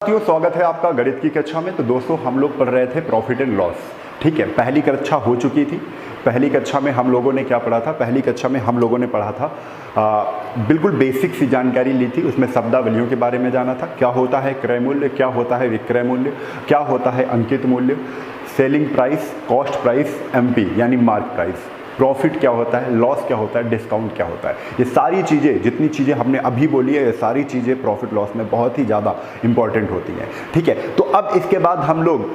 साथियों, स्वागत है आपका गणित की कक्षा में। तो दोस्तों, हम लोग पढ़ रहे थे प्रॉफिट एंड लॉस। ठीक है, पहली कक्षा हो चुकी थी। पहली कक्षा में हम लोगों ने क्या पढ़ा था? पहली कक्षा में हम लोगों ने पढ़ा था बिल्कुल बेसिक सी जानकारी ली थी। उसमें शब्दावलियों के बारे में जाना था। क्या होता है क्रय मूल्य, क्या होता है विक्रय मूल्य, क्या होता है अंकित मूल्य, selling price, cost price, MP यानी मार्क प्राइस, प्रॉफिट क्या होता है, लॉस क्या होता है, डिस्काउंट क्या होता है। ये सारी चीज़ें, जितनी चीज़ें हमने अभी बोली है, ये सारी चीज़ें प्रॉफिट लॉस में बहुत ही ज़्यादा इंपॉर्टेंट होती हैं। ठीक है, तो अब इसके बाद हम लोग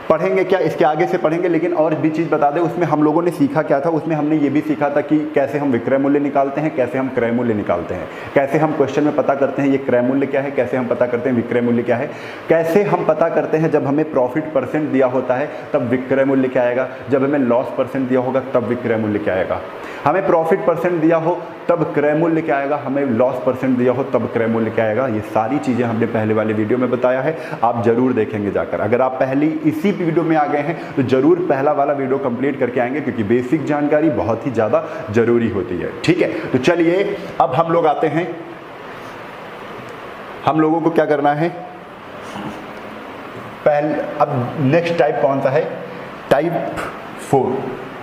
पढ़ेंगे क्या, इसके आगे से पढ़ेंगे। लेकिन और भी चीज़ बता दें, उसमें हम लोगों ने सीखा क्या था? उसमें हमने ये भी सीखा था कि कैसे हम विक्रय मूल्य निकालते हैं, कैसे हम क्रय मूल्य निकालते हैं, कैसे हम क्वेश्चन में पता करते हैं ये क्रय मूल्य क्या है, कैसे हम पता करते हैं विक्रय मूल्य क्या है, कैसे हम पता करते हैं जब हमें प्रॉफिट परसेंट दिया होता है तब विक्रय मूल्य क्या आएगा, जब हमें लॉस परसेंट दिया होगा तब विक्रय मूल्य क्या आएगा, हमें प्रॉफिट परसेंट दिया हो तब क्रय मूल्य क्या आएगा, हमें लॉस परसेंट दिया हो तब क्रय मूल्य क्या आएगा। ये सारी चीज़ें हमने पहले वाले वीडियो में बताया है, आप जरूर देखेंगे जाकर। अगर आप पहली इसी वीडियो में आ गए हैं तो जरूर पहला वाला वीडियो कंप्लीट करके आएंगे, क्योंकि बेसिक जानकारी बहुत ही ज़्यादा जरूरी होती है। ठीक है, तो चलिए अब हम लोग आते हैं। हम लोगों को क्या करना है पहले, अब नेक्स्ट टाइप कौन सा है?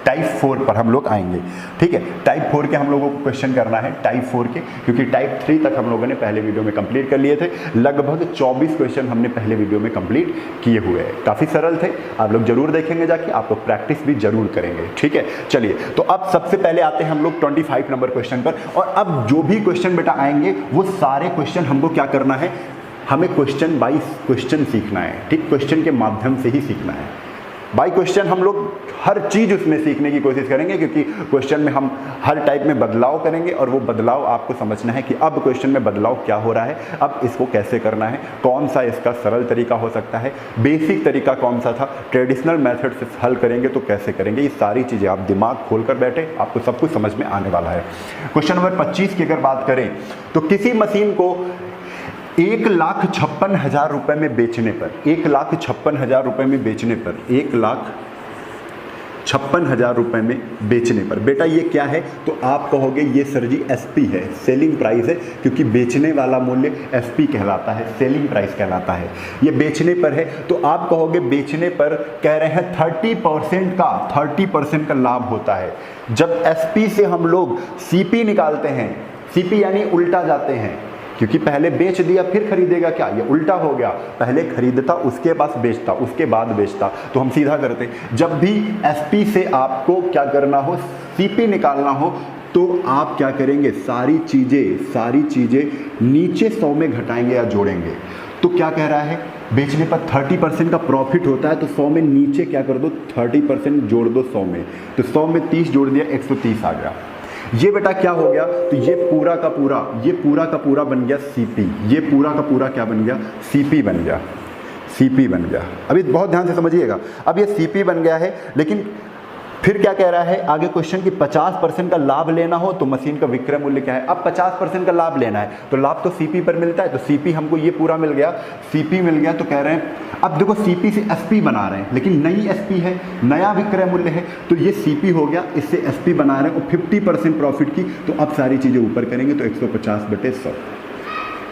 टाइप 4 पर हम लोग आएंगे। ठीक है, टाइप 4 के हम लोगों को क्वेश्चन करना है, टाइप 4 के, क्योंकि टाइप 3 तक हम लोगों ने पहले वीडियो में कंप्लीट कर लिए थे। लगभग 24 क्वेश्चन हमने पहले वीडियो में कंप्लीट किए हुए हैं। काफ़ी सरल थे, आप लोग जरूर देखेंगे जाके, आप लोग प्रैक्टिस भी जरूर करेंगे। ठीक है, चलिए तो अब सबसे पहले आते हैं हम लोग 25 नंबर क्वेश्चन पर। और अब जो भी क्वेश्चन बेटा आएंगे वो सारे क्वेश्चन हमको क्या करना है, हमें क्वेश्चन बाय क्वेश्चन सीखना है। ठीक, क्वेश्चन के माध्यम से ही सीखना है। बाय क्वेश्चन हम लोग हर चीज़ उसमें सीखने की कोशिश करेंगे, क्योंकि क्वेश्चन में हम हर टाइप में बदलाव करेंगे और वो बदलाव आपको समझना है कि अब क्वेश्चन में बदलाव क्या हो रहा है, अब इसको कैसे करना है, कौन सा इसका सरल तरीका हो सकता है, बेसिक तरीका कौन सा था, ट्रेडिशनल मेथड से हल करेंगे तो कैसे करेंगे। ये सारी चीज़ें आप दिमाग खोल कर बैठे, आपको सब कुछ समझ में आने वाला है। क्वेश्चन नंबर 25 की अगर बात करें तो किसी मशीन को 1,56,000 रुपये में बेचने पर, 1,56,000 रुपये में बेचने पर, 1,56,000 रुपये में बेचने पर, बेटा ये क्या है? तो आप कहोगे ये सर जी एसपी है, सेलिंग प्राइस है, क्योंकि बेचने वाला मूल्य एसपी कहलाता है, सेलिंग प्राइस कहलाता है। ये बेचने पर है तो आप कहोगे बेचने पर कह रहे हैं 30% का लाभ होता है। जब एसपी से हम लोग सीपी निकालते हैं, सीपी यानी उल्टा जाते हैं, क्योंकि पहले बेच दिया फिर खरीदेगा, क्या ये उल्टा हो गया? पहले खरीदता उसके पास बेचता उसके बाद बेचता, तो हम सीधा करते। जब भी एसपी से आपको क्या करना हो, सीपी निकालना हो, तो आप क्या करेंगे, सारी चीज़ें नीचे 100 में घटाएंगे या जोड़ेंगे। तो क्या कह रहा है, बेचने पर 30% का प्रॉफिट होता है, तो 100 में नीचे क्या कर दो, 30% जोड़ दो 100 में, तो 100 में 30 जोड़ दिया, 130 आ गया। ये बेटा क्या हो गया? तो ये पूरा का पूरा बन गया सीपी, ये पूरा का पूरा क्या बन गया? सीपी बन गया, सीपी बन गया। अभी बहुत ध्यान से समझिएगा, अब ये सीपी बन गया है। लेकिन फिर क्या कह रहा है आगे क्वेश्चन की 50% का लाभ लेना हो तो मशीन का विक्रय मूल्य क्या है? अब 50% का लाभ लेना है तो लाभ तो सीपी पर मिलता है, तो सीपी हमको ये पूरा मिल गया, सीपी मिल गया। तो कह रहे हैं अब देखो सीपी से एसपी बना रहे हैं, लेकिन नई एसपी है, नया विक्रय मूल्य है, तो ये सीपी हो गया, इससे एसपी बना रहे हैं और 50% प्रॉफिट की। तो अब सारी चीज़ें ऊपर करेंगे तो 150/100।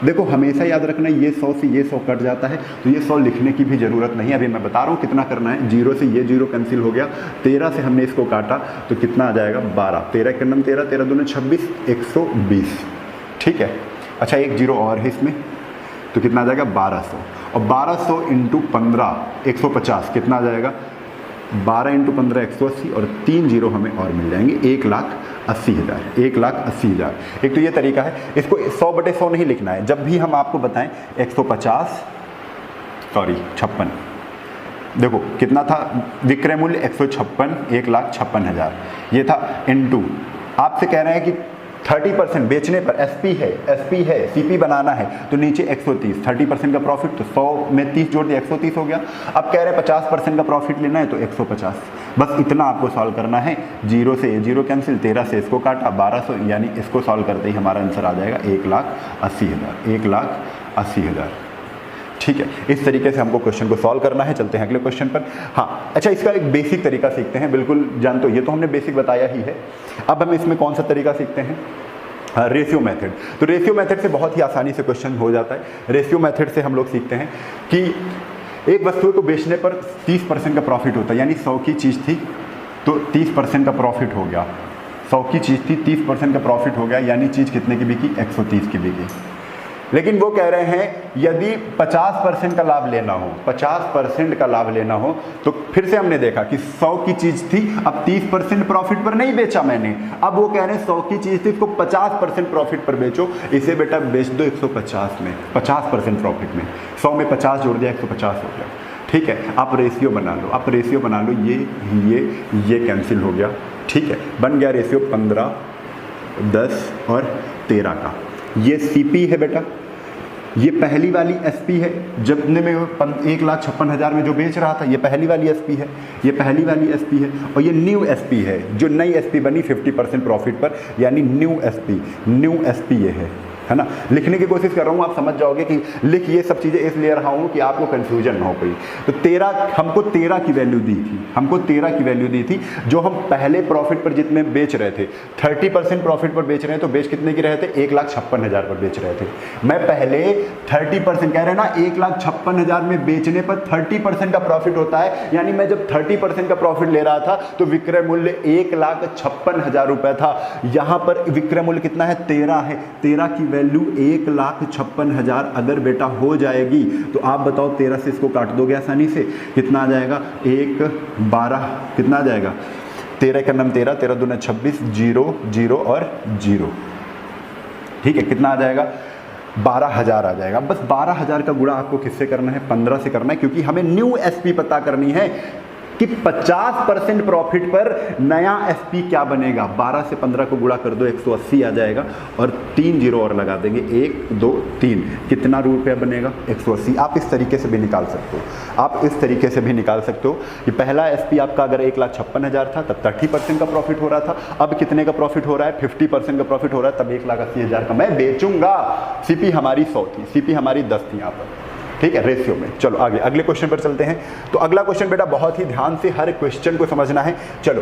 देखो हमेशा याद रखना, ये 100 से ये 100 कट जाता है, तो ये 100 लिखने की भी ज़रूरत नहीं है। अभी मैं बता रहा हूँ कितना करना है। 0 से ये 0 कैंसिल हो गया, 13 से हमने इसको काटा तो कितना आ जाएगा? 12, 13 के नम 13, 13 दूनी 26, 120। ठीक है, अच्छा एक 0 और है इसमें, तो कितना आ जाएगा? 1200। और 1200 इंटू 15 150, कितना आ जाएगा? 12 इंटू 15 180, और 3 0 हमें और मिल जाएंगे, 1,80,000, 1,80,000। एक तो ये तरीका है, इसको 100/100 नहीं लिखना है। जब भी हम आपको बताएं 56, देखो कितना था विक्रय मूल्य? 156, 1,56,000 ये था, इंटू आपसे कह रहे हैं कि 30% बेचने पर एसपी है, सीपी बनाना है, तो नीचे 130, 30% का प्रॉफिट, तो 100 में 30 जोड़ दिया, 130 हो गया। अब कह रहे हैं 50% का प्रॉफिट लेना है तो 150। बस इतना आपको सॉल्व करना है। 0 से ये 0 कैंसिल, 13 से इसको काटा, 1200, यानी इसको सॉल्व करते ही हमारा आंसर आ जाएगा 1,80,000, 1,80,000। ठीक है, इस तरीके से हमको क्वेश्चन को सॉल्व करना है। चलते हैं अगले क्वेश्चन पर। हाँ अच्छा, इसका एक बेसिक तरीका सीखते हैं, बिल्कुल जानते हो, ये तो हमने बेसिक बताया ही है। अब हम इसमें कौन सा तरीका सीखते हैं? हाँ, रेशियो मेथड। तो रेशियो मेथड से बहुत ही आसानी से क्वेश्चन हो जाता है। रेशियो मेथड से हम लोग सीखते हैं कि एक वस्तु को बेचने पर 30% का प्रॉफिट होता है, यानी 100 की चीज़ थी तो 30% का प्रॉफिट हो गया। 100 की चीज़ थी, 30% का प्रॉफिट हो गया, यानी चीज़ कितने की बिकी? 130 की बिकी। लेकिन वो कह रहे हैं यदि 50% का लाभ लेना हो, 50% का लाभ लेना हो, तो फिर से हमने देखा कि 100 की चीज़ थी, अब 30% प्रॉफिट पर नहीं बेचा मैंने, अब वो कह रहे हैं 100 की चीज़ थी, इसको 50% प्रॉफिट पर बेचो, इसे बेटा बेच दो 150 में, 50% प्रॉफिट में। 100 में 50 जोड़ दिया, 150 हो गया। ठीक है, आप रेशियो बना लो, आप रेशियो बना लो, ये कैंसिल हो गया। ठीक है, बन गया रेशियो 15, 10 और 13 का। ये सीपी है बेटा, ये पहली वाली एसपी है, जब ने मैं 1,56,000 में जो बेच रहा था, ये पहली वाली एसपी है, ये पहली वाली एसपी है, और ये न्यू एसपी है, जो नई एसपी बनी 50% प्रॉफिट पर, यानी न्यू एसपी ये है ना। लिखने की कोशिश कर रहा हूँ, आप समझ जाओगे कि लिख ये सब चीज़ें इसलिए रहा हूँ कि आपको कंफ्यूजन ना हो कोई। तो 13, हमको 13 की वैल्यू दी थी, हमको 13 की वैल्यू दी थी, जो हम पहले प्रॉफिट पर जितने बेच रहे थे, 30% प्रॉफिट पर बेच रहे हैं, तो बेच कितने की रहे थे? 1,56,000 पर बेच रहे थे। मैं पहले 30% कह रहे हैं ना, 1,56,000 में बेचने पर 30% का प्रॉफिट होता है, यानी मैं जब 30% का प्रॉफिट ले रहा था तो विक्रय मूल्य 1,56,000 रुपये था। यहाँ पर विक्रय मूल्य कितना है? 13 है। 13 की वैल्यू 1,56,000 अगर बेटा हो जाएगी तो आप बताओ 13 से इसको काट दोगे आसानी से, कितना आ जाएगा? 1, 12, कितना आ जाएगा? 13 का नाम 13, 13 दूना 26, 0, 0 और 0। ठीक है, कितना आ जाएगा? 12,000 आ जाएगा। बस 12,000 का गुणा आपको किससे करना है? 15 से करना है, क्योंकि हमें न्यू एसपी पता करनी है कि 50% प्रॉफिट पर नया एसपी क्या बनेगा। 12 से 15 को गुणा कर दो, 180 आ जाएगा, और 3 जीरो और लगा देंगे, 1, 2, 3, कितना रुपया बनेगा? 180। आप इस तरीके से भी निकाल सकते हो, आप इस तरीके से भी निकाल सकते हो कि पहला एसपी आपका अगर 1,56,000 था तब 30% का प्रॉफिट हो रहा था, अब कितने का प्रॉफिट हो रहा है? 50% का प्रॉफिट हो रहा है, तब 1,80,000 का मैं बेचूंगा। सीपी हमारी 100 थी, सीपी हमारी 10 थी यहाँ पर। ठीक है, रेशियो में। चलो आगे अगले क्वेश्चन पर चलते हैं। तो अगला क्वेश्चन बेटा बहुत ही ध्यान से हर क्वेश्चन को समझना है। चलो,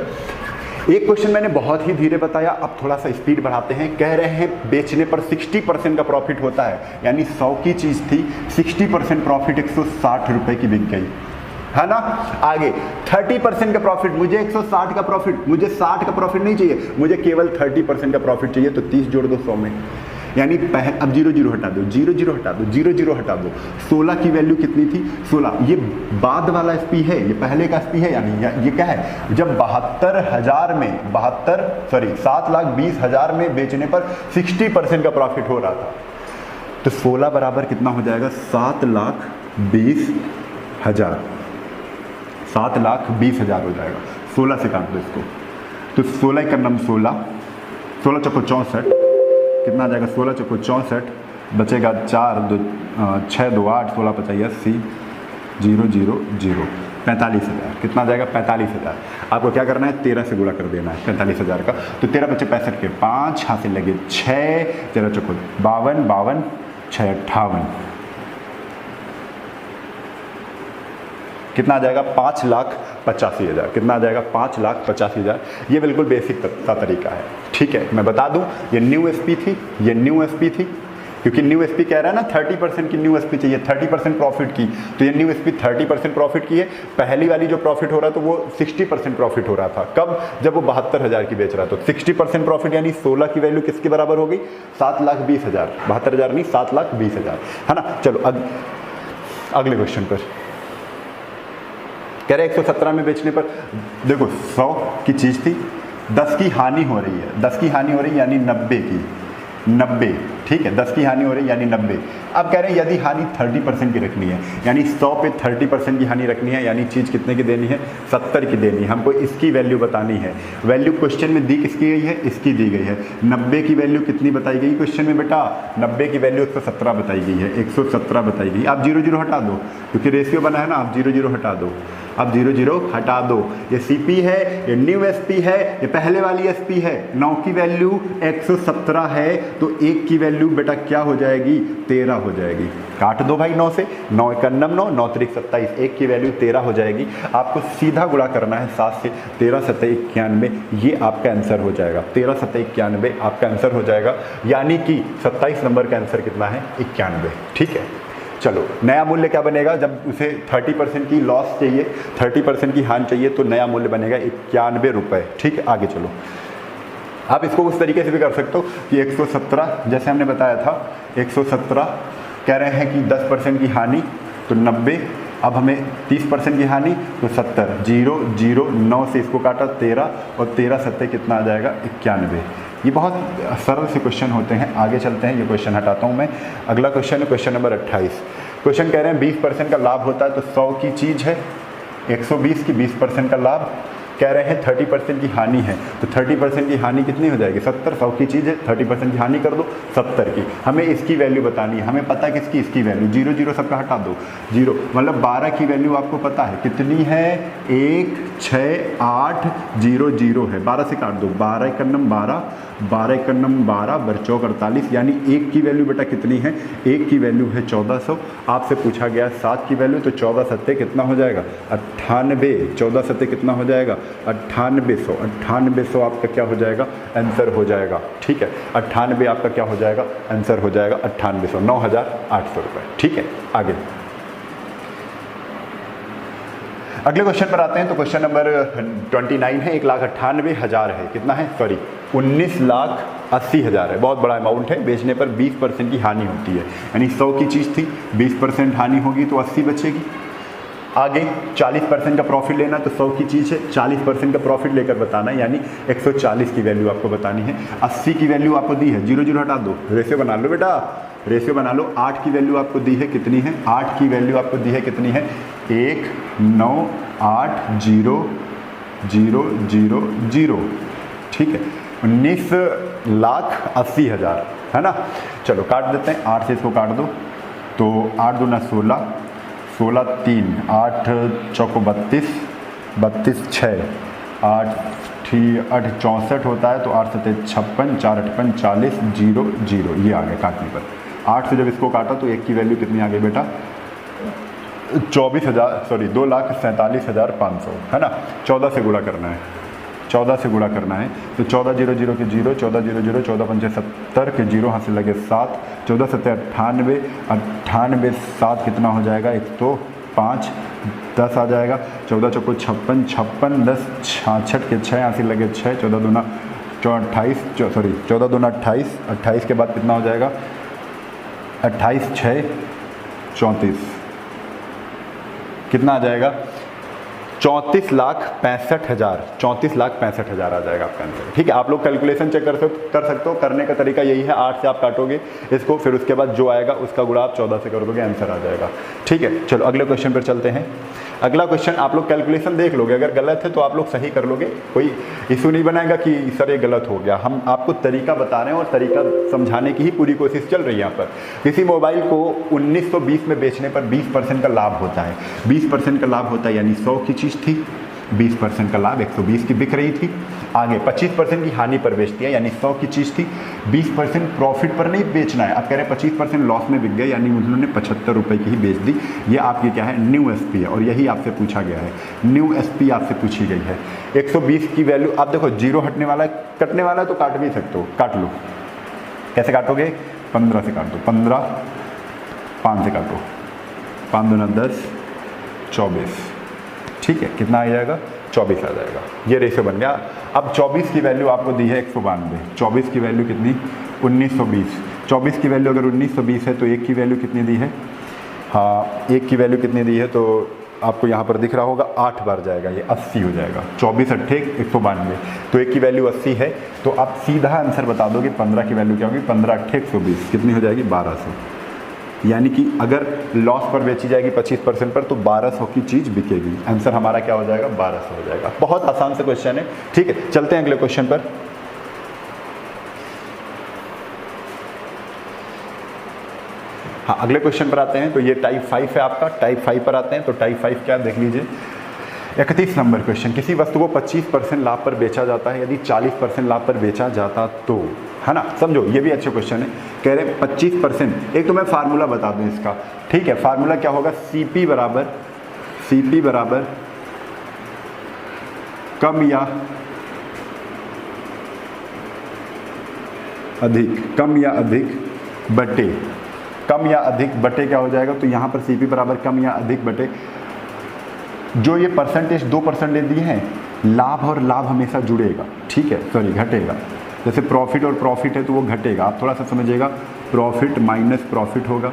एक क्वेश्चन मैंने बहुत ही धीरे बताया, अब थोड़ा सा स्पीड बढ़ाते हैं। कह रहे हैं बेचने पर 60% का प्रॉफिट होता है, यानी 100 की चीज़ थी, 60% प्रॉफिट 160 रुपये की बिक गई, है ना। आगे 30% का प्रॉफिट, मुझे 160 का प्रॉफिट, मुझे 60 का प्रॉफिट नहीं चाहिए, मुझे केवल 30% का प्रॉफिट चाहिए, तो 30 जोड़ दो 100 में, यानी अब 0 0 हटा दो, 0 0 हटा दो, 0 0 हटा दो। 16 की वैल्यू कितनी थी? 16। ये बाद वाला एसपी है, ये पहले का एसपी है, यानी ये क्या है? जब 72,000 में 7,20,000 में बेचने पर 60% का प्रॉफिट हो रहा था, तो 16 बराबर कितना हो जाएगा? 7,20,000, 7,20,000 हो जाएगा। 16 से काट दो इसको, तो 16 का नाम 16, 16 चौको 64, कितना आ जाएगा? 16 चौको 64, बचेगा 4, 2, 6, 2, 8, 16 5 80, 0 0 0, 45,000। कितना आ जाएगा? 45,000। आपको क्या करना है? 13 से गुणा कर देना है 45,000 का, तो 13 बचे 65 के 5, हाथ से लगे 6, 13 चौको 52, 52, 6 58, कितना आ जाएगा? 5,85,000। कितना आ जाएगा? 5,85,000। ये बिल्कुल बेसिक सा तरीका है। ठीक है, मैं बता दूं, ये न्यू एसपी थी, ये न्यू एसपी थी, क्योंकि न्यू एसपी कह रहा है ना 30% की न्यू एसपी चाहिए, 30% प्रॉफिट की, तो ये न्यू एसपी 30% प्रॉफिट की है। पहली वाली जो प्रॉफिट हो रहा था वो 60% प्रॉफिट हो रहा था, कब? जब वो 72,000 की बेच रहा था। तो 60% प्रॉफिट यानी 16 की वैल्यू किसके बराबर हो गई? 7,20,000, 72,000 नहीं, 7,20,000, है ना। चलो अगले क्वेश्चन पर कह रहे 117 में बेचने पर, देखो 100 की चीज़ थी, 10 की हानि हो रही है, 10 की हानि हो रही है यानी 90 की, 90, ठीक है, 10 की हानि हो रही है यानी 90। अब कह रहे हैं यदि हानि 30% की रखनी है, यानी 100 पे 30% की हानि रखनी है, यानी चीज़ कितने की देनी है? 70 की देनी है। हमको इसकी वैल्यू बतानी है। वैल्यू क्वेश्चन में दी किसकी गई है? इसकी दी गई है। 90 की वैल्यू कितनी बताई गई क्वेश्चन में बेटा? 90 की वैल्यू 117 बताई गई है, 117 बताई गई। आप 0 0 हटा दो, क्योंकि रेशियो बना है ना, आप 0 0 हटा दो। अब 0 0 हटा दो, ये CP है, ये न्यू SP है, ये पहले वाली SP है। 9 की वैल्यू 117 है तो 1 की वैल्यू बेटा क्या हो जाएगी, 13 हो जाएगी। काट दो भाई 9 से, 9 91 9, 9 3 27, 1 की वैल्यू 13 हो जाएगी। आपको सीधा गुणा करना है 7 से, 13 7 91, ये आपका आंसर हो जाएगा। 13 7 91 आपका आंसर हो जाएगा, यानी कि 27 नंबर का आंसर कितना है, 91। ठीक है, चलो नया मूल्य क्या बनेगा, जब उसे 30% की लॉस चाहिए, 30% की हानि चाहिए, तो नया मूल्य बनेगा 91 रुपये। ठीक है, आगे चलो। आप इसको उस तरीके से भी कर सकते हो कि 117, जैसे हमने बताया था 117 कह रहे हैं कि 10% की हानि तो 90, अब हमें 30% की हानि तो 70, 0 0 9 से इसको काटा 13 और 13 7 कितना आ जाएगा, 91। ये बहुत सरल से क्वेश्चन होते हैं। आगे चलते हैं, ये क्वेश्चन हटाता हूँ मैं। अगला क्वेश्चन है क्वेश्चन नंबर 28। क्वेश्चन कह रहे हैं 20% का लाभ होता है तो 100 की चीज़ है, 120 की 20% का लाभ, कह रहे हैं 30% की हानि है तो 30% की हानि कितनी हो जाएगी, 70। 100 की चीज़ है, 30% की हानि कर दो 70 की, हमें इसकी वैल्यू बतानी है। हमें पता है किसकी, इसकी वैल्यू 0 0 सबका हटा दो, 0 मतलब 12 की वैल्यू आपको पता है कितनी है, 1 6 8 0 0 है। 12 से काट दो, 12 1 12, 12 1 12 बरचौक 48, यानी 1 की वैल्यू बेटा कितनी है, 1 की वैल्यू है 1400। आपसे पूछा गया 7 की वैल्यू, तो 14 7 कितना हो जाएगा, 98। 14 7 कितना हो जाएगा, 9800। 9800 आपका क्या हो जाएगा, आंसर हो जाएगा। ठीक है, 98 आपका क्या हो जाएगा, आंसर हो जाएगा 9800, 9800 रुपये। ठीक है, आगे अगले क्वेश्चन पर आते हैं। तो क्वेश्चन नंबर 29 है, 1,98,000 है, कितना है, सॉरी 19,80,000 है। बहुत बड़ा अमाउंट है, बेचने पर 20% की हानि होती है, यानी 100 की चीज़ थी, 20% हानि होगी तो 80 बचेगी। आगे 40% का प्रॉफिट लेना, तो 100 की चीज़ है, 40% का प्रॉफिट लेकर बताना है, यानी 140 की वैल्यू आपको बतानी है। 80 की वैल्यू आपको दी है, 0 0 हटा दो, रेशियो बना लो बेटा, रेशियो बना लो। 8 की वैल्यू आपको दी है कितनी है, 8 की वैल्यू आपको दी है कितनी है, 1 9 8 0 0 0 0। ठीक है, 19,80,000 है ना। चलो काट देते हैं, 8 से इसको काट दो, तो 8 दूना 16, 16 3, 8 चौको 32, 32 6, 8 64 होता है, तो 8 7 56, 4 8 40 0 0, ये आ गया काटने पर। 8 से जब इसको काटा तो 1 की वैल्यू कितनी आ गई बेटा, 2,47,500 है ना। 14 से गुणा करना है, 14 से गुणा करना है, तो 14 0 0 के 0, 14 0 0, 14 5 70 के 0, हाथ से लगे 7, 14 7 98, 98 7 कितना हो जाएगा, 105, 10 आ जाएगा, 14 चौको 56, 56 10 66 के 6, हाथ से लगे 6, 14 दूना 28, सॉरी 14 दूना 28, 28 के बाद कितना हो जाएगा, 28 6 34, कितना आ जाएगा, 34,65,000, 34,65,000 आ जाएगा आपका आंसर। ठीक है, आप लोग कैलकुलेशन चेक कर सकते हो। करने का तरीका यही है, 8 से आप काटोगे इसको, फिर उसके बाद जो आएगा उसका गुणा आप 14 से कर दोगे, आंसर आ जाएगा। ठीक है, चलो अगले क्वेश्चन पर चलते हैं। अगला क्वेश्चन आप लोग कैलकुलेशन देख लोगे, अगर गलत है तो आप लोग सही कर लोगे, कोई इशू नहीं बनाएगा कि सर ये गलत हो गया। हम आपको तरीका बता रहे हैं और तरीका समझाने की ही पूरी कोशिश चल रही है यहाँ पर। किसी मोबाइल को 1920 में बेचने पर 20% का लाभ होता है, 20% का लाभ होता है, यानी 100 की चीज़ थी, 20% का लाभ 120 की बिक रही थी। आगे 25% की हानि पर बेचती है, यानी 100 की चीज़ थी, 20% प्रॉफिट पर नहीं बेचना है। अब कह रहे हैं 25% लॉस में बिक गए, यानी उन्होंने 75 रुपये की ही बेच दी। ये आपकी क्या है, न्यू SP है, और यही आपसे पूछा गया है, न्यू SP आपसे पूछी गई है। 120 की वैल्यू, आप देखो 0 हटने वाला है, कटने वाला है तो काट भी सकते हो, काट लो। कैसे काटोगे, 15 से काट दो, 15, 5 से काटो, 5 दूना 10, 24। ठीक है, कितना आ जाएगा, 24 आ जाएगा। ये रेशियो बन गया। अब 24 की वैल्यू आपको दी है 192, 24 की वैल्यू कितनी, 1920। 24 की वैल्यू अगर 1920 है तो 1 की वैल्यू कितनी दी है, हाँ 1 की वैल्यू कितनी दी है, तो आपको यहाँ पर दिख रहा होगा 8 बार जाएगा, ये 80 हो जाएगा। 24 8 192, तो 1 की वैल्यू 80 है, तो आप सीधा आंसर बता दोगे 15 की वैल्यू क्या होगी, 15 8 120, कितनी हो जाएगी, 1200। यानी कि अगर लॉस पर बेची जाएगी 25% पर, तो 1200 की चीज़ बिकेगी। आंसर हमारा क्या हो जाएगा, 1200 हो जाएगा। बहुत आसान से क्वेश्चन है। ठीक है, चलते हैं अगले क्वेश्चन पर। हाँ, अगले क्वेश्चन पर आते हैं। तो ये टाइप 5 है आपका, टाइप 5 पर आते हैं। तो टाइप 5 क्या देख लीजिए, 31 नंबर क्वेश्चन, किसी वस्तु को 25% लाभ पर बेचा जाता है, यदि 40% लाभ पर बेचा जाता तो, है ना। समझो ये भी अच्छा क्वेश्चन है। कह रहे 25%, एक तो मैं फार्मूला बता दूं इसका, ठीक है। फार्मूला क्या होगा, CP बराबर कम या अधिक बटे, कम या अधिक बटे क्या हो जाएगा, तो यहाँ पर CP बराबर कम या अधिक बटे, जो ये परसेंटेज 2% दिए हैं, लाभ और लाभ हमेशा जुड़ेगा, ठीक है, सॉरी घटेगा। जैसे प्रॉफिट और प्रॉफिट है तो वो घटेगा, आप थोड़ा सा समझिएगा, प्रॉफिट माइनस प्रॉफिट होगा,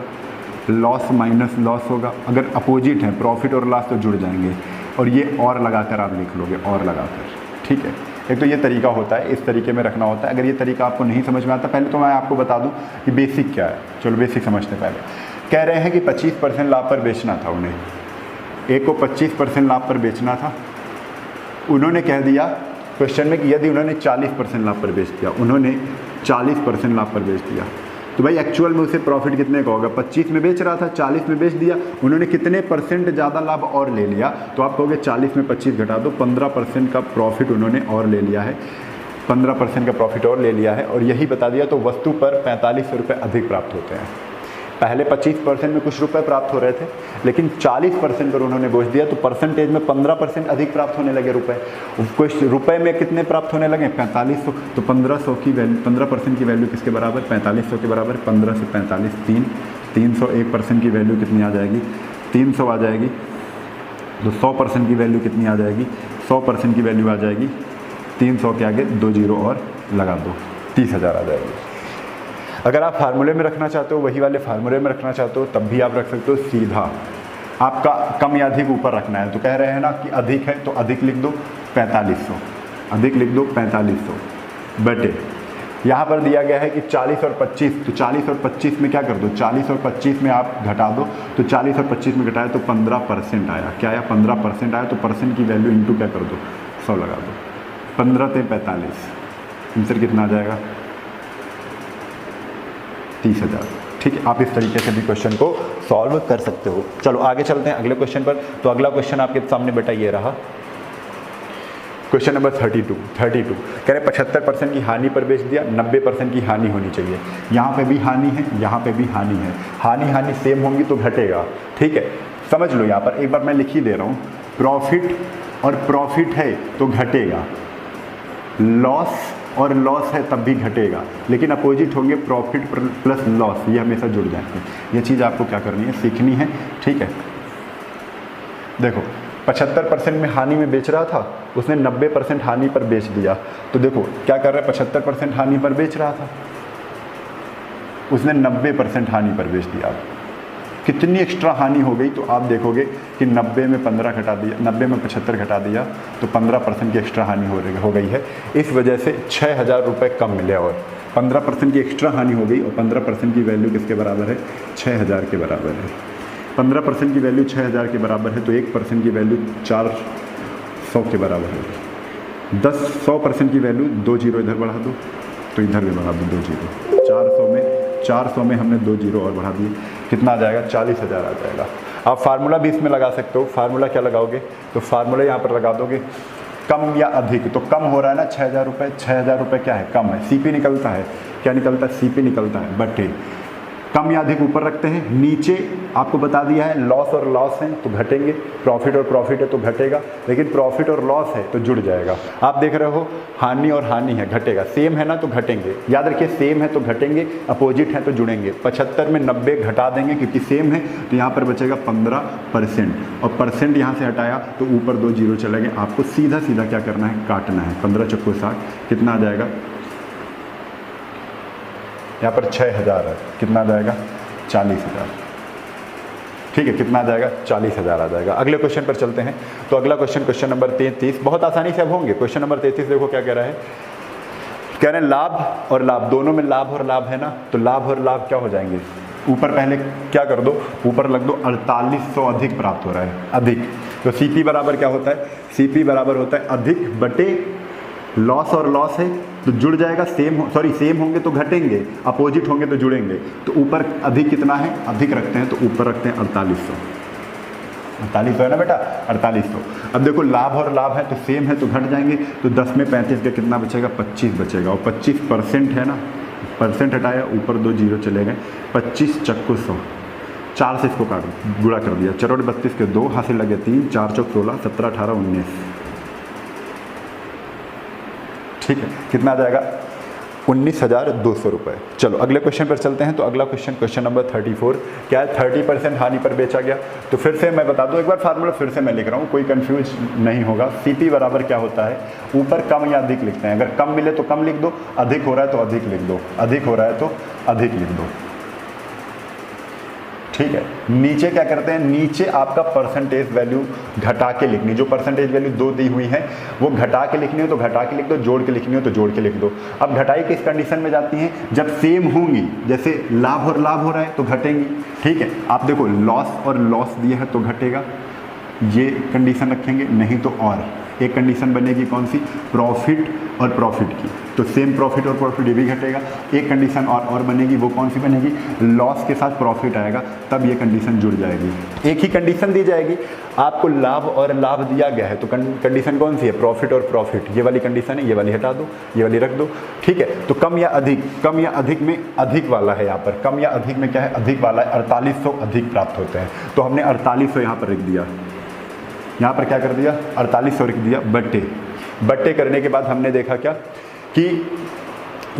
लॉस माइनस लॉस होगा। अगर अपोजिट है प्रॉफिट और लॉस तो जुड़ जाएंगे, और ये और लगाकर आप लिख लोगे, और लगाकर, ठीक है। एक तो ये तरीका होता है, इस तरीके में रखना होता है। अगर ये तरीका आपको नहीं समझ में आता, पहले तो मैं आपको बता दूं कि बेसिक क्या है। चलो बेसिक समझते हैं पहले। कह रहे हैं कि 25% लाभ पर बेचना था उन्हें, एक को 25% लाभ पर बेचना था। उन्होंने कह दिया क्वेश्चन में कि यदि उन्होंने 40% लाभ पर बेच दिया, उन्होंने 40% लाभ पर बेच दिया, तो भाई एक्चुअल में उसे प्रॉफिट कितने का होगा, 25 में बेच रहा था, 40 में बेच दिया, उन्होंने कितने % ज़्यादा लाभ और ले लिया, तो आप कहोगे 40 में 25 घटा दो, 15% का प्रॉफिट उन्होंने और ले लिया है, 15% का प्रॉफिट और ले लिया है, और यही बता दिया, तो वस्तु पर 4500 रुपये अधिक प्राप्त होते हैं। पहले 25% में कुछ रुपए प्राप्त हो रहे थे, लेकिन 40% पर उन्होंने बेच दिया, तो परसेंटेज में 15% अधिक प्राप्त होने लगे रुपए। कुछ रुपए में कितने प्राप्त होने लगे, 4500, तो 1500 की वैल्यू, 15% की वैल्यू किसके बराबर, 4500 के बराबर। 15 से 45 300, 1% की वैल्यू कितनी आ जाएगी, 300 आ जाएगी। तो 100% की वैल्यू कितनी आ जाएगी, 100% की वैल्यू आ जाएगी 300 के आगे 2 जीरो और लगा दो, 30,000 आ जाएगी। अगर आप फार्मूले में रखना चाहते हो, वही वाले फार्मूले में रखना चाहते हो, तब भी आप रख सकते हो। सीधा आपका कम या अधिक ऊपर रखना है, तो कह रहे हैं ना कि अधिक है तो अधिक लिख दो 4500, अधिक लिख दो 4500 बटे, यहाँ पर दिया गया है कि 40 और 25, तो 40 और 25 में क्या कर दो, 40 और 25 में आप घटा दो, तो 40 और 25 में घटाया तो 15% आया। क्या आया, 15% आया, तो परसेंट की वैल्यू इंटू क्या कर दो, 100 लगा दो, 15 से 45, आंसर कितना आ जाएगा, 30,000। ठीक है, आप इस तरीके से भी क्वेश्चन को सॉल्व कर सकते हो। चलो आगे चलते हैं अगले क्वेश्चन पर। तो अगला क्वेश्चन आपके सामने बेटा ये रहा, क्वेश्चन नंबर 32 कह रहे 75% की हानि पर बेच दिया, 90% की हानि होनी चाहिए। यहाँ पे भी हानि है, यहाँ पे भी हानि है, हानि सेम होंगी तो घटेगा। ठीक है, समझ लो, यहाँ पर एक बार मैं लिख ही दे रहा हूँ, प्रॉफिट और प्रॉफिट है तो घटेगा, लॉस और लॉस है तब भी घटेगा, लेकिन अपोजिट होंगे प्रॉफिट प्लस लॉस, ये हमेशा जुड़ जाएंगे। ये चीज़ आपको क्या करनी है, सीखनी है। ठीक है, देखो 75% में हानि में बेच रहा था, उसने 90% हानि पर बेच दिया, तो देखो क्या कर रहा है, 75% हानि पर बेच रहा था, उसने 90% हानि पर बेच दिया। कितनी एक्स्ट्रा हानि हो गई, तो आप देखोगे कि 90 में 15 घटा दिया, 90 में 75 घटा दिया, तो 15% की एक्स्ट्रा हानि हो गई है। इस वजह से 6,000 रुपये कम मिले, और 15% की एक्स्ट्रा हानि हो गई, और 15% की वैल्यू किसके बराबर है, 6,000 के बराबर है। 15% की वैल्यू 6,000 के बराबर है, तो 1% की वैल्यू 400 के बराबर है। 100% की वैल्यू 2 जीरो इधर बढ़ा दो, तो इधर भी बढ़ा दो 2 जीरो, 400 में हमने 2 जीरो और बढ़ा दिए, कितना आ जाएगा, 40,000 आ जाएगा। आप फार्मूला भी इसमें लगा सकते हो। फार्मूला क्या लगाओगे, तो फार्मूला यहाँ पर लगा दोगे, कम या अधिक, तो कम हो रहा है ना 6,000 रुपये, 6,000 रुपये क्या है, कम है, सीपी निकलता है, क्या निकलता है, सीपी निकलता है, बटे कम या अधिक ऊपर रखते हैं, नीचे आपको बता दिया है लॉस और लॉस हैं तो घटेंगे, प्रॉफिट और प्रॉफिट है तो घटेगा, लेकिन प्रॉफिट और लॉस है तो जुड़ जाएगा। आप देख रहे हो हानि और हानि है, घटेगा, सेम है ना तो घटेंगे, याद रखिए सेम है तो घटेंगे, अपोजिट है तो जुड़ेंगे। 75 में 90 घटा देंगे क्योंकि सेम है, तो यहाँ पर बचेगा 15%, और परसेंट यहाँ से हटाया तो ऊपर 2 जीरो चले गए। आपको सीधा सीधा क्या करना है, काटना है, 15 चक्को 60, कितना आ जाएगा, यहाँ पर 6,000 है, कितना आ जाएगा, 40,000। ठीक है, कितना आ जाएगा, 40,000 आ जाएगा। अगले क्वेश्चन पर चलते हैं। तो अगला क्वेश्चन, क्वेश्चन नंबर 33, बहुत आसानी से अब होंगे। क्वेश्चन नंबर 33 देखो क्या कह रहा है, कह रहे हैं लाभ और लाभ, दोनों में लाभ और लाभ है ना, तो लाभ और लाभ क्या हो जाएंगे, ऊपर पहले क्या कर दो, ऊपर लग दो, 4800 अधिक प्राप्त हो रहा है, अधिक। तो सीपी बराबर क्या होता है, सीपी बराबर होता है अधिक बटे लॉस, और लॉस है तो जुड़ जाएगा, सेम होंगे तो घटेंगे, अपोजिट होंगे तो जुड़ेंगे। तो ऊपर अधिक कितना है, अधिक रखते हैं तो ऊपर रखते हैं 4800, 4800 है ना बेटा, 4800। अब देखो लाभ और लाभ है तो सेम है तो घट जाएंगे, तो 10 में 35 का कितना बचेगा, 25 बचेगा, और 25% है ना, परसेंट हटाया, ऊपर 2 जीरो चले गए, 25 चक्कू 100, 4 से इसको काट गुणा कर दिया, 4 32 के 2 हासिल लगे 3, 4 चौक 16, 17 18 19, ठीक है, कितना आ जाएगा, 19,200 रुपये। चलो अगले क्वेश्चन पर चलते हैं। तो अगला क्वेश्चन, क्वेश्चन नंबर 34, क्या है, 30% हानि पर बेचा गया। तो फिर से मैं बता दूं एक बार फार्मूला, फिर से मैं लिख रहा हूं, कोई कंफ्यूज नहीं होगा। सीपी बराबर क्या होता है, ऊपर कम या अधिक लिखते हैं, अगर कम मिले तो कम लिख दो, अधिक हो रहा है तो अधिक लिख दो, अधिक हो रहा है तो अधिक लिख दो, ठीक है। नीचे क्या करते हैं, नीचे आपका परसेंटेज वैल्यू घटा के लिखनी, जो परसेंटेज वैल्यू 2 दी हुई है वो घटा के लिखनी हो तो घटा के लिख दो, जोड़ के लिखनी हो तो जोड़ के लिख दो। अब घटाई किस कंडीशन में जाती है, जब सेम होंगी, जैसे लाभ और लाभ हो रहा है तो घटेंगी, ठीक है। आप देखो लॉस और लॉस दिए है तो घटेगा, ये कंडीशन रखेंगे, नहीं तो और एक कंडीशन बनेगी कौन सी, प्रॉफिट और प्रॉफिट की, तो सेम प्रॉफिट और प्रॉफिट ये भी घटेगा। एक कंडीशन और बनेगी, वो कौन सी बनेगी, लॉस के साथ प्रॉफिट आएगा, तब ये कंडीशन जुड़ जाएगी। एक ही कंडीशन दी जाएगी, आपको लाभ और लाभ दिया गया है तो कंडीशन कौन सी है, प्रॉफिट और प्रॉफिट, ये वाली कंडीशन है, ये वाली हटा दो, ये वाली रख दो, ठीक है। तो कम या अधिक, कम या अधिक में अधिक वाला है यहाँ पर, कम या अधिक में क्या है, अधिक वाला है, 4800 अधिक प्राप्त होते हैं, तो हमने 4800 यहाँ पर लिख दिया, यहाँ पर क्या कर दिया, 4800 लिख दिया, बट्टे करने के बाद हमने देखा क्या कि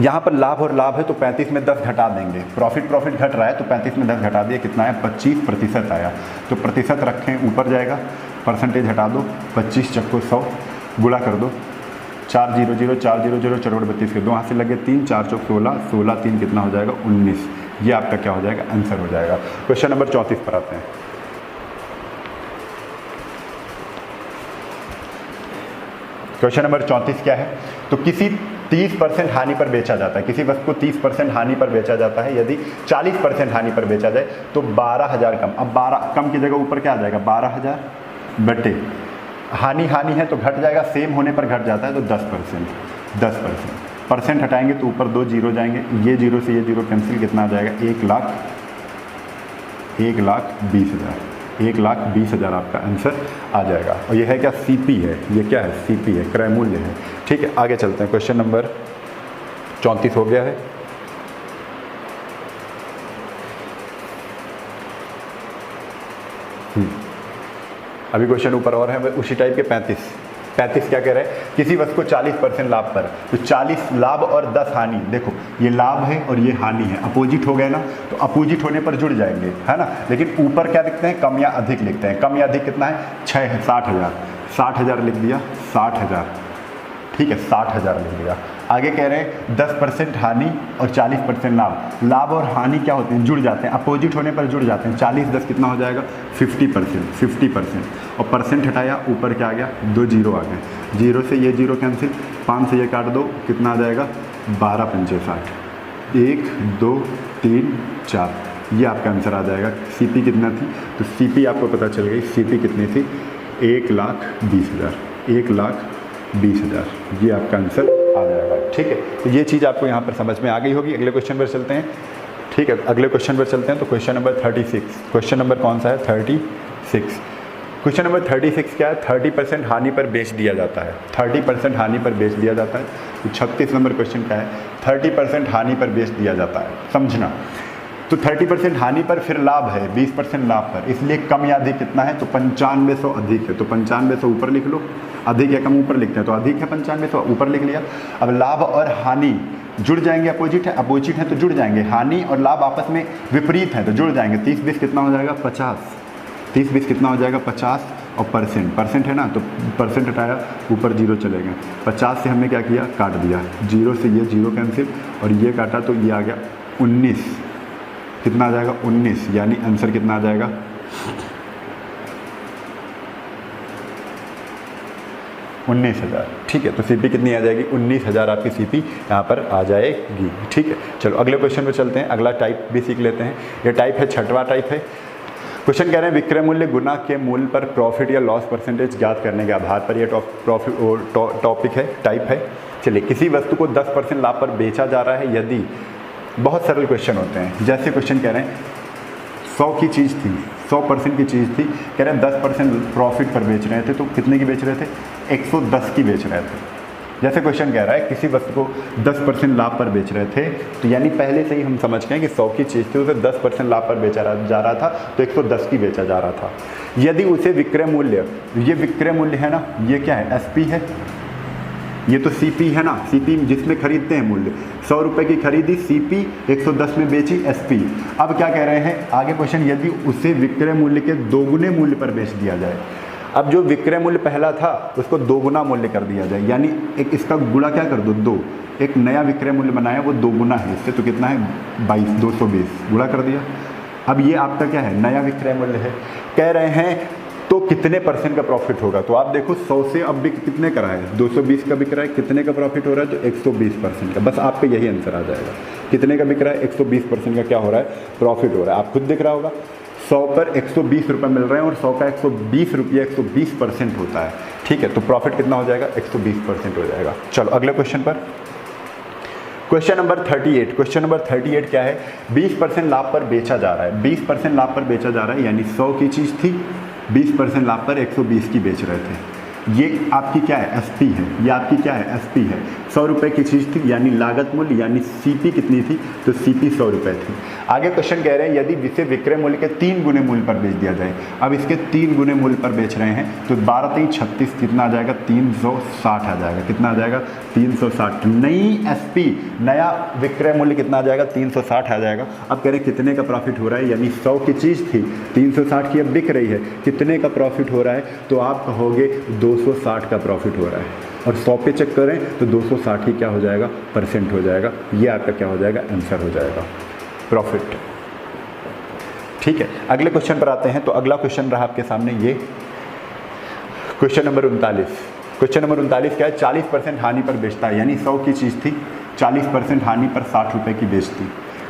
यहाँ पर लाभ और लाभ है तो 35 में 10 घटा देंगे, प्रॉफिट घट रहा है तो 35 में 10 घटा दिए, कितना आया, 25% आया, तो प्रतिशत रखें, ऊपर जाएगा, परसेंटेज हटा दो, 25 चक्को 100 गुणा कर दो, 4 0 0 4 0 0 4 32 के 2 हाथ से लगे 3, 4 चौक 16, 16 3 कितना हो जाएगा, 19। ये आपका क्या हो जाएगा, आंसर हो जाएगा। क्वेश्चन नंबर 34 पर आते हैं। क्वेश्चन नंबर 34 क्या है, तो किसी 30% हानि पर बेचा जाता है, किसी वस्तु को 30% हानि पर बेचा जाता है, यदि 40% हानि पर बेचा जाए तो 12,000 कम। अब 12 कम की जगह ऊपर क्या आ जाएगा, 12,000 बटे हानि है तो घट जाएगा, सेम होने पर घट जाता है तो 10%, परसेंट हटाएंगे तो ऊपर 2 जीरो जाएंगे, ये जीरो से ये जीरो कैंसिल, कितना आ जाएगा, 1,20,000 आपका आंसर आ जाएगा। और ये है क्या, सीपी है, ये क्या है, सीपी है, क्रय मूल्य है, ठीक है। आगे चलते हैं, क्वेश्चन नंबर 34 हो गया है। अभी क्वेश्चन ऊपर और है उसी टाइप के, 35 क्या कह रहे हैं, किसी वस्तु को 40% लाभ पर, तो 40 लाभ और 10 हानि, देखो ये लाभ है और ये हानि है, अपोजिट हो गए ना, तो अपोजिट होने पर जुड़ जाएंगे, है ना। लेकिन ऊपर क्या लिखते हैं, कम या अधिक लिखते हैं, कम या अधिक कितना है, 60,000 लिख दिया, 60,000, ठीक है, 60,000 लिख दिया। आगे कह रहे हैं 10% हानि और 40% लाभ, लाभ और हानि क्या होते हैं, जुड़ जाते हैं, अपोजिट होने पर जुड़ जाते हैं, 40 10 कितना हो जाएगा, 50%, और परसेंट हटाया, ऊपर क्या आ गया, 2 जीरो आ गए, जीरो से ये जीरो कैंसिल, 5 से ये काट दो, कितना आ जाएगा, 12 पंचे 60, 1 2 3 4, ये आपका आंसर आ जाएगा। सीपी कितना थी, तो सीपी आपको पता चल गई, सीपी कितनी थी, 1,20,000, ये आपका आंसर आ जाएगा, ठीक है। तो ये चीज़ आपको यहाँ पर समझ में आ गई होगी। अगले क्वेश्चन पर चलते हैं, ठीक है, अगले क्वेश्चन पर चलते हैं। तो क्वेश्चन नंबर 36, क्वेश्चन नंबर कौन सा है, 36। क्वेश्चन नंबर 36 क्या है, 30% हानि पर बेच दिया जाता है, 30% हानि पर बेच दिया जाता है। तो 36 नंबर क्वेश्चन क्या है, 30% हानि पर बेच दिया जाता है, समझना। तो 30% हानि पर, फिर लाभ है 20% लाभ पर, इसलिए कम या अधिक कितना है, तो 9500 अधिक है, तो 9500 ऊपर लिख लो, अधिक या कम ऊपर लिखते हैं, तो अधिक है 9500 ऊपर लिख लिया। अब लाभ और हानि जुड़ जाएंगे, अपोजिट है तो जुड़ जाएंगे, हानि और लाभ आपस में विपरीत है तो जुड़ जाएंगे, 30-20 कितना हो जाएगा, 50, 30-20 कितना हो जाएगा, 50, और परसेंट है ना, तो परसेंट हटाया, ऊपर जीरो चले गए, 50 से हमने क्या किया, काट दिया, जीरो से ये जीरो कैंसिल, और ये काटा तो ये आ गया 19, कितना आ जाएगा, 19, यानी आंसर कितना आ जाएगा, 19,000, ठीक है। तो सीपी कितनी आ जाएगी, 19,000 आपकी सीपी यहाँ पर आ जाएगी, ठीक है। चलो अगले क्वेश्चन पे चलते हैं, अगला टाइप भी सीख लेते हैं। ये टाइप है, 6वां टाइप है। क्वेश्चन कह रहे हैं विक्रय मूल्य गुना के मूल्य पर प्रॉफिट या लॉस परसेंटेज ज्ञात करने के आधार पर, यह टॉपिक है, टाइप है। चलिए, किसी वस्तु को 10% लाभ पर बेचा जा रहा है यदि, बहुत सरल क्वेश्चन होते हैं, जैसे क्वेश्चन कह रहे हैं 100 की चीज़ थी, 100% की चीज़ थी, कह रहे हैं 10% प्रॉफिट पर बेच रहे थे, तो कितने की बेच रहे थे? 110 की बेच रहे थे। जैसे क्वेश्चन कह रहा है किसी वस्तु को 10% लाभ पर बेच रहे थे, तो यानी पहले से ही हम समझ गए कि 100 की चीज़ थी, उसे 10% लाभ पर बेचा जा रहा था, तो 110 की बेचा जा रहा था। यदि उसे विक्रय मूल्य, ये विक्रय मूल्य है ना, ये क्या है? एसपी है, ये तो सीपी है ना, सीपी जिसमें खरीदते हैं मूल्य, 100 रुपये की खरीदी सीपी, 110 में बेची एसपी। अब क्या कह रहे हैं आगे क्वेश्चन, यदि उसे विक्रय मूल्य के दोगुने मूल्य पर बेच दिया जाए। अब जो विक्रय मूल्य पहला था उसको दोगुना मूल्य कर दिया जाए, यानी एक इसका गुणा क्या कर दो? 2। एक नया विक्रय मूल्य बनाया वो दोगुना है इससे, तो कितना है? 22, 220 गुणा कर दिया। अब ये आपका क्या है? नया विक्रय मूल्य है। कह रहे हैं तो कितने % का प्रॉफिट होगा? तो आप देखो 100 से अब भी कितने का रहा है? 220 का बिक रहा है, कितने का प्रॉफिट हो रहा है? तो 120% का। बस आपका यही आंसर आ जाएगा, कितने का बिक रहा है? 120% का क्या हो रहा है? प्रॉफिट हो रहा है। आप खुद दिख रहा होगा 100 पर 120 रुपये मिल रहे हैं और 100 का 120 रुपये 120% होता है, ठीक है, तो प्रॉफिट कितना हो जाएगा? 120% हो जाएगा। चलो अगले क्वेश्चन पर, क्वेश्चन नंबर 38। क्वेश्चन नंबर 38 क्या है? 20% लाभ पर बेचा जा रहा है, 20% लाभ पर बेचा जा रहा है, यानी 100 की चीज़ थी, 20% लाभ पर 120 की बेच रहे थे। ये आपकी क्या है? एसपी है, ये आपकी क्या है? एसपी है। 100 रुपये की चीज़ थी, यानी लागत मूल्य, यानी सीपी कितनी थी? तो सीपी 100 रुपये थी। आगे क्वेश्चन कह रहे हैं यदि इसे विक्रय मूल्य के 3 गुने मूल्य पर बेच दिया जाए। अब इसके 3 गुने मूल्य पर बेच रहे हैं, तो 12 3 36 कितना आ जाएगा? 360 आ जाएगा। कितना आ जाएगा? 360। नई एसपी, नया विक्रय मूल्य कितना आ जाएगा? 360 आ जाएगा। अब कह रहे हैं कितने का प्रॉफिट हो रहा है? यानी 100 की चीज़ थी, 360 की अब बिक रही है, कितने का प्रॉफिट हो रहा है? तो आप कहोगे 260 का प्रॉफिट हो रहा है। और 100 पे चेक करें तो 260 ही क्या हो जाएगा? % हो जाएगा। ये आपका क्या हो जाएगा? आंसर हो जाएगा, प्रॉफिट। ठीक है, अगले क्वेश्चन पर आते हैं। तो अगला क्वेश्चन रहा आपके सामने ये क्वेश्चन नंबर 39। क्वेश्चन नंबर 39 क्या है? 40% हानि पर बेचता है, यानी 100 की चीज़ थी, 40% हानि पर 60 रुपये की बेचती,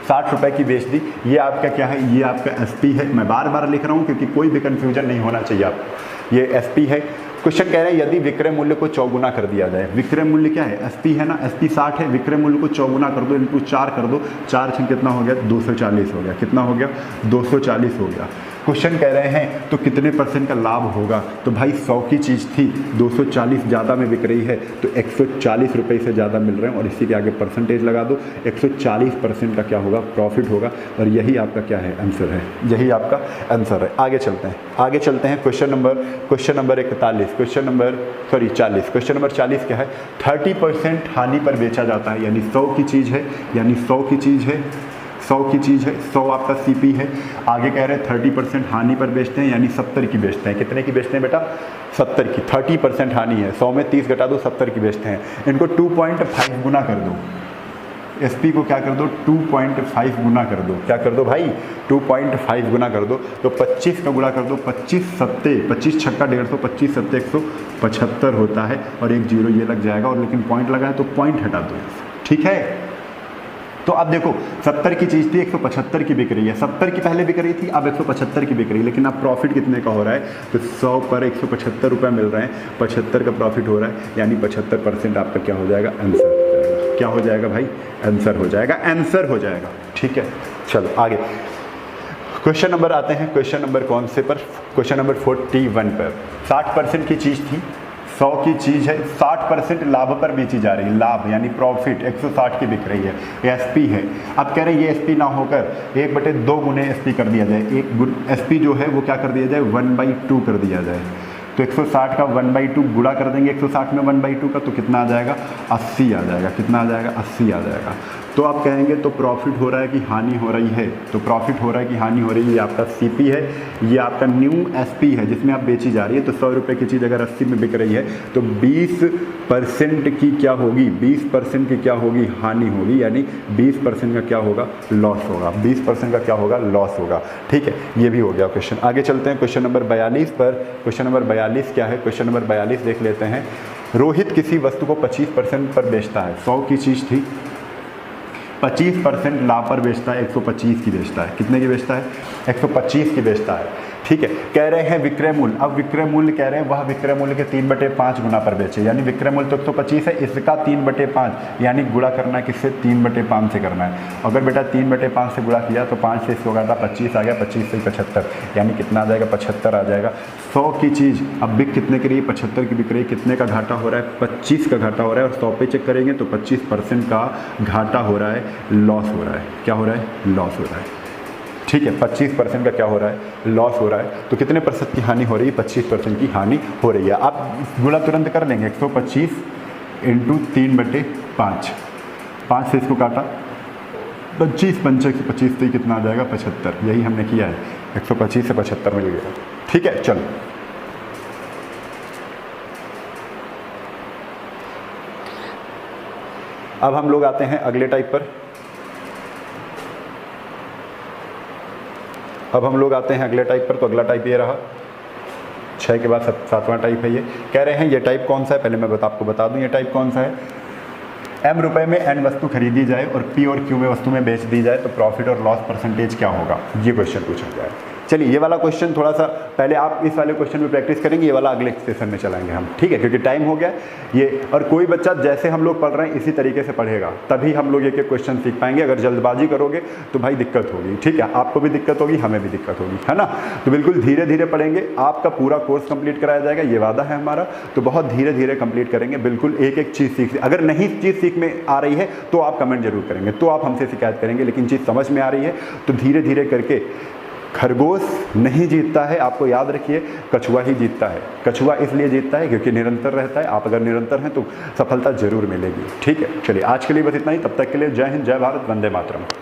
60 रुपये की बेच दी। ये आपका क्या है? ये आपका एसपी है। मैं बार बार लिख रहा हूँ क्योंकि कोई भी कन्फ्यूजन नहीं होना चाहिए आपको। ये एसपी है। क्वेश्चन कह रहे हैं यदि विक्रय मूल्य को चौगुना कर दिया जाए। विक्रय मूल्य क्या है? एसपी है ना, एसपी 60 है, विक्रय मूल्य को चौगुना कर दो, इनको 4 कर दो, 4 छः कितना हो गया? 240 हो गया। कितना हो गया? 240 हो गया। क्वेश्चन कह रहे हैं तो कितने % का लाभ होगा? तो भाई 100 की चीज़ थी, 240 ज़्यादा में बिक रही है, तो 140 रुपये से ज़्यादा मिल रहे हैं, और इसी के आगे परसेंटेज लगा दो, 140% का क्या होगा? प्रॉफिट होगा। और यही आपका क्या है? आंसर है, यही आपका आंसर है। आगे चलते हैं, आगे चलते हैं। Question number 41, question number 40। Question number 40 क्या है? 30% हानि पर बेचा जाता है, यानी 100 की चीज़ है, यानी 100 की चीज़ है, 100 की चीज़ है, 100 आपका सीपी है। आगे कह रहे हैं 30% हानि पर बेचते हैं, यानी 70 की बेचते हैं। कितने की बेचते हैं बेटा? 70 की। 30% हानि है, 100 में 30 घटा दो, 70 की बेचते हैं। इनको 2.5 गुना कर दो, एसपी को क्या कर दो? 2.5 गुना कर दो। क्या कर दो भाई? 2.5 गुना कर दो। तो 25 का गुणा कर दो, 25 सत्ते, 25 छक्का 150, 25 सत्ते 175 होता है, और एक जीरो ये लग जाएगा, और लेकिन पॉइंट लगा है तो पॉइंट हटा दो, ठीक है। तो अब देखो 70 की चीज़ थी, 175 की बिक रही है, 70 की पहले बिक रही थी, अब 175 की बिक रही है, लेकिन अब प्रॉफिट कितने का हो रहा है? तो 100 पर 175 रुपये मिल रहे हैं, 75 का प्रॉफिट हो रहा है, यानी 75% आपका क्या हो जाएगा? आंसर हो जाएगा। क्या हो जाएगा भाई? आंसर हो जाएगा, आंसर हो जाएगा, ठीक है। चलो आगे क्वेश्चन नंबर आते हैं। क्वेश्चन नंबर कौन से पर? क्वेश्चन नंबर 41 पर। 60% की चीज़ थी, 100 की चीज़ है, 60% लाभ पर बेची जा रही है, लाभ यानी प्रॉफिट 160 की बिक रही है, एसपी है। अब कह रहे हैं ये एसपी ना होकर 1/2 गुने एसपी कर दिया जाए, एसपी जो है वो क्या कर दिया जाए? 1/2 कर दिया जाए। तो 160 का 1/2 गुणा कर देंगे 160 में 1/2 का, तो कितना आ जाएगा? 80 आ जाएगा। कितना आ जाएगा? 80 आ जाएगा। तो आप कहेंगे तो प्रॉफिट हो रहा है कि हानि हो रही है? तो प्रॉफिट हो रहा है कि हानि हो रही है? ये आपका सीपी है, ये आपका न्यू एसपी है जिसमें आप बेची जा रही है। तो 100 रुपये की चीज़ अगर 80 में बिक रही है तो 20% की क्या होगी? 20% की क्या होगी? हानि होगी, यानी 20% का क्या होगा? लॉस होगा। 20% का क्या होगा? लॉस होगा, ठीक है। ये भी हो गया क्वेश्चन। आगे चलते हैं क्वेश्चन नंबर 42 पर। क्वेश्चन नंबर 42 क्या है? क्वेश्चन नंबर 42 देख लेते हैं। रोहित किसी वस्तु को 25% पर बेचता है, 100 की चीज़ थी, 25% लाभ पर बेचता है, 125 की बेचता है। कितने की बेचता है? 125 की बेचता है। ठीक है। कह रहे हैं विक्रय मूल्य, अब विक्रय मूल्य कह रहे हैं वह विक्रय मूल्य के 3/5 गुना पर बेचे, यानी विक्रय मूल्य तो 125 है, इसका 3/5 यानी गुणा करना है किससे, 3/5 से करना है। अगर बेटा 3/5 से गुणा किया तो 5 से इसको काटा 25 आ गया, 25 से 75 यानी कितना आ जाएगा, 75 आ जाएगा। 100 की चीज़ अब बिक कितने की रही, 75 की बिक रही, कितने का घाटा हो रहा है, 25 का घाटा हो रहा है, और 100 पे चेक करेंगे तो 25% का घाटा हो रहा है, लॉस हो रहा है। क्या हो रहा है, लॉस हो रहा है। ठीक है, 25% का क्या हो रहा है, लॉस हो रहा है। तो कितने % की हानि हो रही है, 25% की हानि हो रही है। आप गुणा तुरंत कर लेंगे, 125 × 3/5, 5 से इसको काटा, 25 पंचे 25 तो कितना आ जाएगा, 75। यही हमने किया है, 125 से 75 मिल गया। ठीक है, चलो अब हम लोग आते हैं अगले टाइप पर। अब हम लोग आते हैं अगले टाइप पर। तो अगला टाइप ये रहा, 6 के बाद 7वां टाइप है ये। कह रहे हैं ये टाइप कौन सा है, पहले मैं आपको बता दूं ये टाइप कौन सा है। M रुपए में N वस्तु खरीदी जाए और P और Q में वस्तु में बेच दी जाए तो प्रॉफिट और लॉस परसेंटेज क्या होगा, ये क्वेश्चन पूछा गया है। चलिए ये वाला क्वेश्चन थोड़ा सा पहले आप इस वाले क्वेश्चन में प्रैक्टिस करेंगे, ये वाला अगले सेशन में चलाएंगे हम, ठीक है, क्योंकि टाइम हो गया ये। और कोई बच्चा जैसे हम लोग पढ़ रहे हैं इसी तरीके से पढ़ेगा, तभी हम लोग एक एक क्वेश्चन सीख पाएंगे। अगर जल्दबाजी करोगे तो भाई दिक्कत होगी, ठीक है, आपको भी दिक्कत होगी, हमें भी दिक्कत होगी, है ना। तो बिल्कुल धीरे धीरे पढ़ेंगे, आपका पूरा कोर्स कंप्लीट कराया जाएगा, ये वादा है हमारा। तो बहुत धीरे धीरे कंप्लीट करेंगे, बिल्कुल एक एक चीज़ सीख। अगर नहीं चीज़ सीख में आ रही है तो आप कमेंट जरूर करेंगे, तो आप हमसे शिकायत करेंगे, लेकिन चीज़ समझ में आ रही है तो धीरे धीरे करके। खरगोश नहीं जीतता है, आपको याद रखिए, कछुआ ही जीतता है। कछुआ इसलिए जीतता है क्योंकि निरंतर रहता है। आप अगर निरंतर हैं तो सफलता जरूर मिलेगी, ठीक है। चलिए आज के लिए बस इतना ही, तब तक के लिए जय हिंद, जय भारत, वंदे मातरम।